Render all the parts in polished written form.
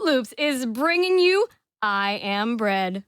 PootLoops is bringing you I Am Bread.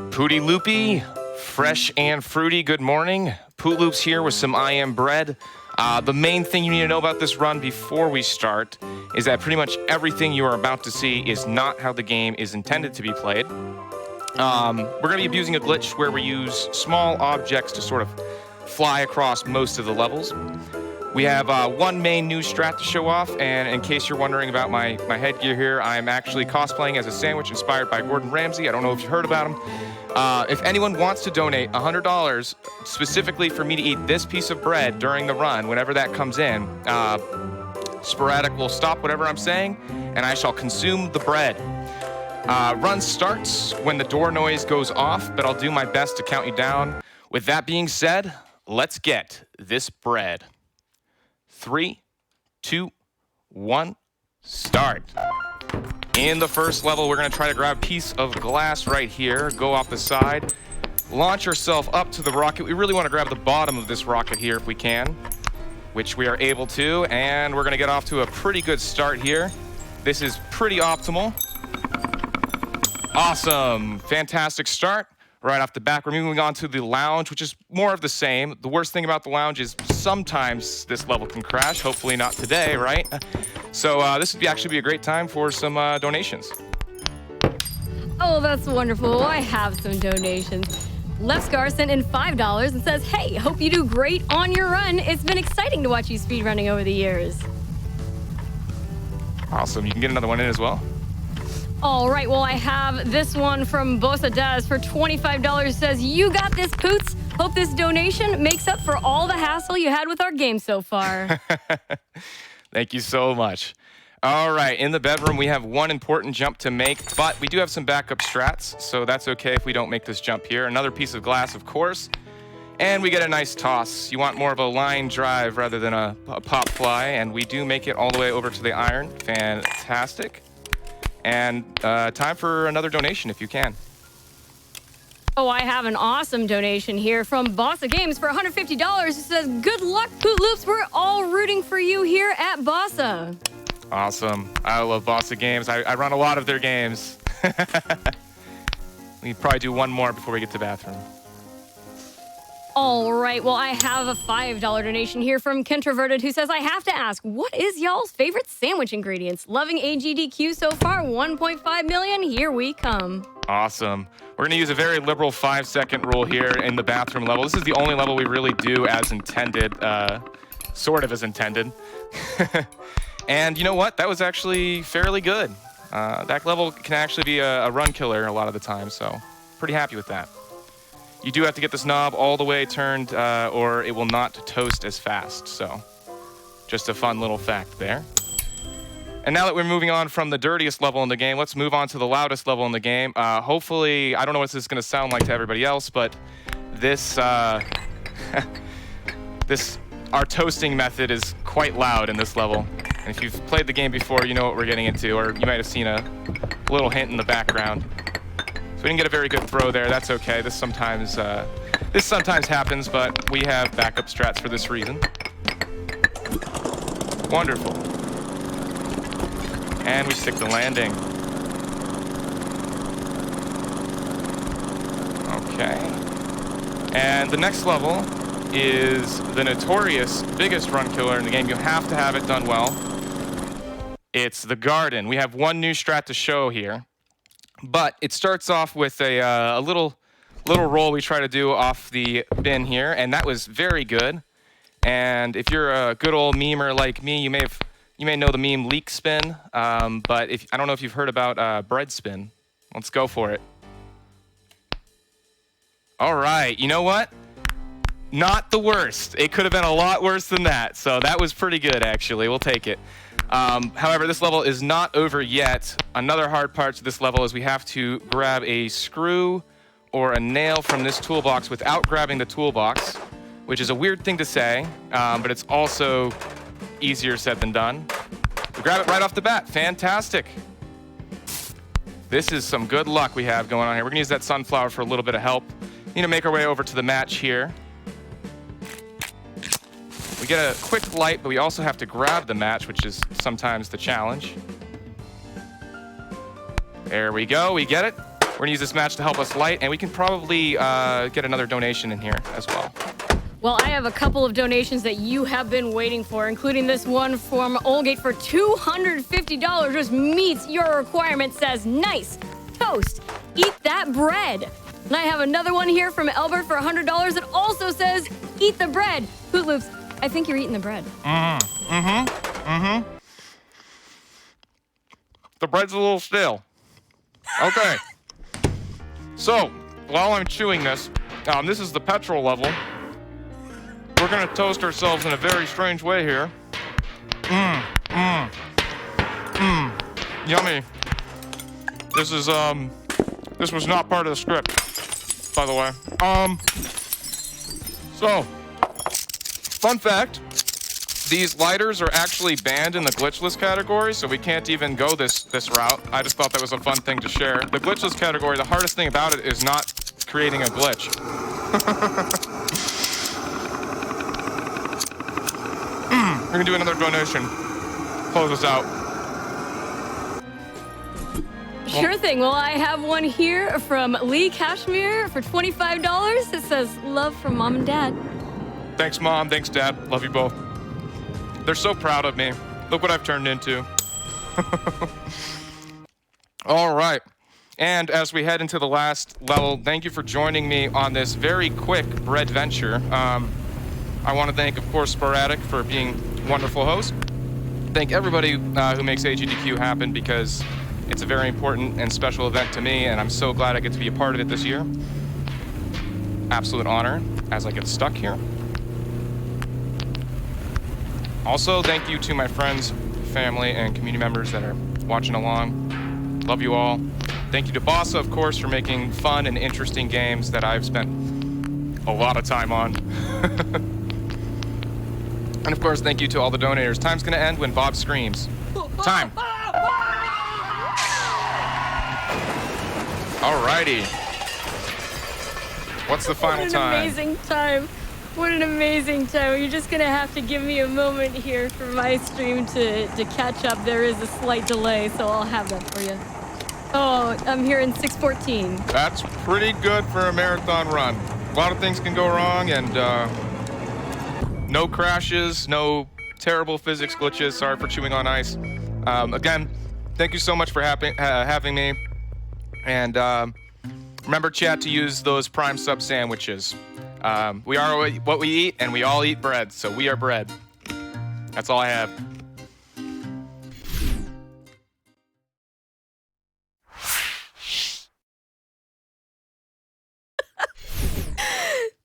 Pooty Loopy, fresh and fruity, good morning. PootLoops here with some I Am Bread. The main thing you need to know about this run before we start is that pretty much everything you are about to see is not how the game is intended to be played. We're going to be using a glitch where we use small objects to sort of fly across most of the levels. We have one main new strat to show off, and in case you're wondering about my headgear here, I'm actually cosplaying as a sandwich inspired by Gordon Ramsay. I don't know if you've heard about him. If anyone wants to donate $100 specifically for me to eat this piece of bread during the run, whenever that comes in, Sporadic will stop whatever I'm saying, and I shall consume the bread. Run starts when the door noise goes off, but I'll do my best to count you down. With that being said, let's get this bread. 3, 2, 1, start. In the first level, we're going to try to grab a piece of glass right here, go off the side, launch yourself up to the rocket. We really want to grab the bottom of this rocket here if we can, which we are able to, and we're going to get off to a pretty good start here. This is pretty optimal. Awesome. Fantastic start. Right off the back, we're moving on to the lounge, which is more of the same. The worst thing about the lounge is sometimes this level can crash. Hopefully not today, right? So this would actually be a great time for some donations. Oh, that's wonderful. I have some donations. Lefscar sent in $5 and says, hey, hope you do great on your run. It's been exciting to watch you speedrunning over the years. Awesome. You can get another one in as well. All right, well, I have this one from Bosa Daz for $25. Says, you got this, Poots. Hope this donation makes up for all the hassle you had with our game so far. Thank you so much. All right, in the bedroom, we have one important jump to make, but we do have some backup strats, so that's okay if we don't make this jump here. Another piece of glass, of course, and we get a nice toss. You want more of a line drive rather than a pop fly, and we do make it all the way over to the iron. Fantastic. And time for another donation if you can. Oh, I have an awesome donation here from Bossa Games for $150. It says, good luck, PootLoops. We're all rooting for you here at Bossa. Awesome. I love Bossa Games. I run a lot of their games. We probably do one more before we get to the bathroom. All right, well, I have a $5 donation here from Kentroverted who says, I have to ask, what is y'all's favorite sandwich ingredients? Loving AGDQ so far, 1.5 million, here we come. Awesome. We're going to use a very liberal 5-second rule here in the bathroom level. This is the only level we really do as intended, sort of as intended. And you know what? That was actually fairly good. That level can actually be a run killer a lot of the time, so pretty happy with that. You do have to get this knob all the way turned or it will not toast as fast. So just a fun little fact there. And now that we're moving on from the dirtiest level in the game, let's move on to the loudest level in the game. Hopefully, I don't know what this is going to sound like to everybody else, but this, our toasting method is quite loud in this level. And if you've played the game before, you know what we're getting into, or you might have seen a little hint in the background. We didn't get a very good throw there. That's okay. This sometimes happens, but we have backup strats for this reason. Wonderful. And we stick the landing. Okay. And the next level is the notorious biggest run killer in the game. You have to have it done well. It's the garden. We have one new strat to show here. But it starts off with a little roll we try to do off the bin here, and that was very good. And if you're a good old memer like me, you may know the meme leak spin. But I don't know if you've heard about bread spin. Let's go for it. All right, you know what? Not the worst. It could have been a lot worse than that. So that was pretty good, actually. We'll take it. However, this level is not over yet. Another hard part to this level is we have to grab a screw or a nail from this toolbox without grabbing the toolbox. which is a weird thing to say, but it's also easier said than done. We grab it right off the bat. Fantastic. This is some good luck we have going on here. We're gonna use that sunflower for a little bit of help. Need to make our way over to the match here. We get a quick light, but we also have to grab the match, which is sometimes the challenge. There we go, we get it. We're gonna use this match to help us light, and we can probably get another donation in here as well. Well, I have a couple of donations that you have been waiting for, including this one from Olgate for $250. Just meets your requirement, says, nice, toast, eat that bread. And I have another one here from Albert for $100 that also says, eat the bread. PootLoops, I think you're eating the bread. The bread's a little stale. Okay. So, while I'm chewing this, this is the petrol level. We're gonna toast ourselves in a very strange way here. Yummy. This was not part of the script, by the way. So, fun fact, these lighters are actually banned in the glitchless category, so we can't even go this route. I just thought that was a fun thing to share. The glitchless category, the hardest thing about it is not creating a glitch. We're gonna do another donation. Close this out. Sure thing. Well, I have one here from Lee Cashmere for $25. It says, love from Mom and Dad. Thanks, Mom. Thanks, Dad. Love you both. They're so proud of me. Look what I've turned into. All right. And as we head into the last level, thank you for joining me on this very quick bread venture. I want to thank, of course, Sporadic for being a wonderful host. Thank everybody who makes AGDQ happen, because it's a very important and special event to me, and I'm so glad I get to be a part of it this year. Absolute honor as I get stuck here. Also, thank you to my friends, family, and community members that are watching along. Love you all. Thank you to Bossa, of course, for making fun and interesting games that I've spent a lot of time on. And of course, thank you to all the donators. Time's gonna end when Bob screams. Time. Alrighty. What's the final time? What an amazing time. What an amazing time. You're just gonna have to give me a moment here for my stream to catch up. There is a slight delay, so I'll have that for you. Oh, I'm here in 6:14. That's pretty good for a marathon run. A lot of things can go wrong, and no crashes, no terrible physics glitches. Sorry for chewing on ice. Again, thank you so much for having me. And remember, chat, to use those prime sub sandwiches. We are what we eat, and we all eat bread, so we are bread. That's all I have.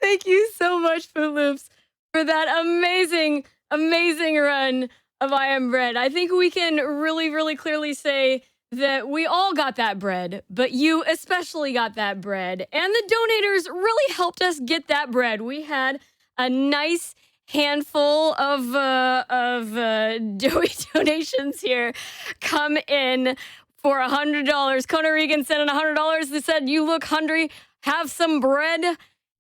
Thank you so much, PootLoops, for that amazing, amazing run of I Am Bread. I think we can really, really clearly say that we all got that bread, but you especially got that bread. And the donators really helped us get that bread. We had a nice handful of doughy donations here come in for $100. Kona Regan sent in $100. They said, you look hungry, have some bread.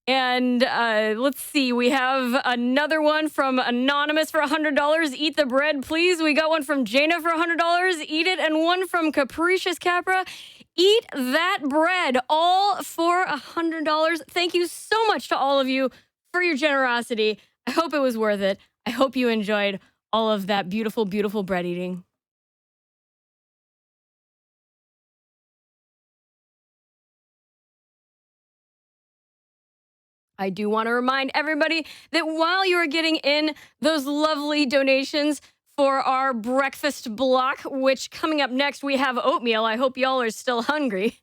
And let's see, we have another one from Anonymous for $100. Eat the bread, please. We got one from Jaina for $100. Eat it. And one from Capricious Capra. Eat that bread, all for $100. Thank you so much to all of you for your generosity. I hope it was worth it. I hope you enjoyed all of that beautiful, beautiful bread eating. I do want to remind everybody that while you are getting in those lovely donations for our breakfast block, which coming up next, we have oatmeal. I hope y'all are still hungry.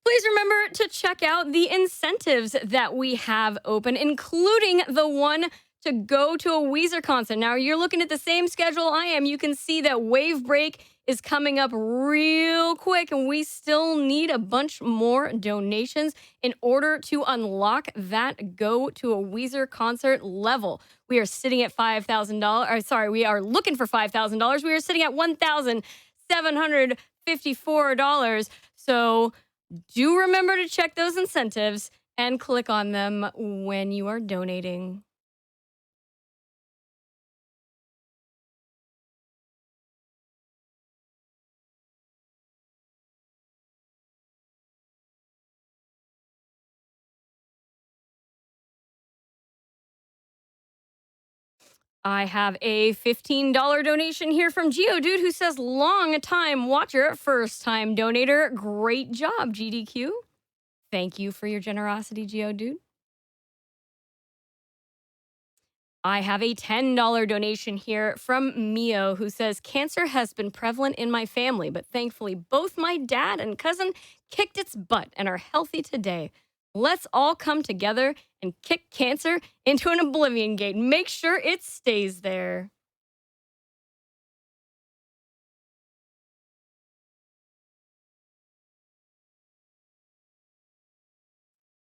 Please remember to check out the incentives that we have open, including the one to go to a Weezer concert. Now, you're looking at the same schedule I am. You can see that Wave Break is coming up real quick, and we still need a bunch more donations in order to unlock that go to a Weezer concert level. We are sitting at $5,000. Sorry, we are looking for $5,000. We are sitting at $1,754. So do remember to check those incentives and click on them when you are donating. I have a $15 donation here from Geodude who says, long time watcher, first time donator. Great job, GDQ. Thank you for your generosity, Geodude. I have a $10 donation here from Mio who says, cancer has been prevalent in my family, but thankfully both my dad and cousin kicked its butt and are healthy today. Let's all come together and kick cancer into an oblivion gate. Make sure it stays there.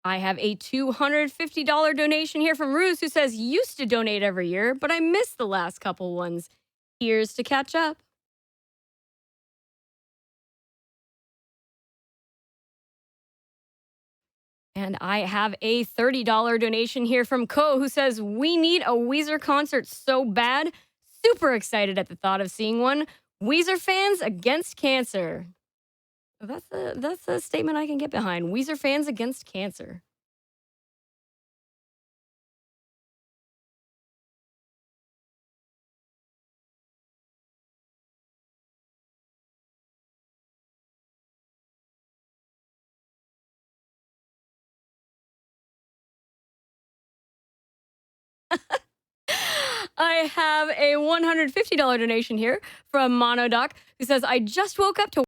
I have a $250 donation here from Ruse who says, used to donate every year, but I missed the last couple ones. Here's to catch up. And I have a $30 donation here from Ko who says, we need a Weezer concert so bad. Super excited at the thought of seeing one. Weezer fans against cancer. That's a statement I can get behind. Weezer fans against cancer. I have a $150 donation here from Monodoc who says, I just woke up to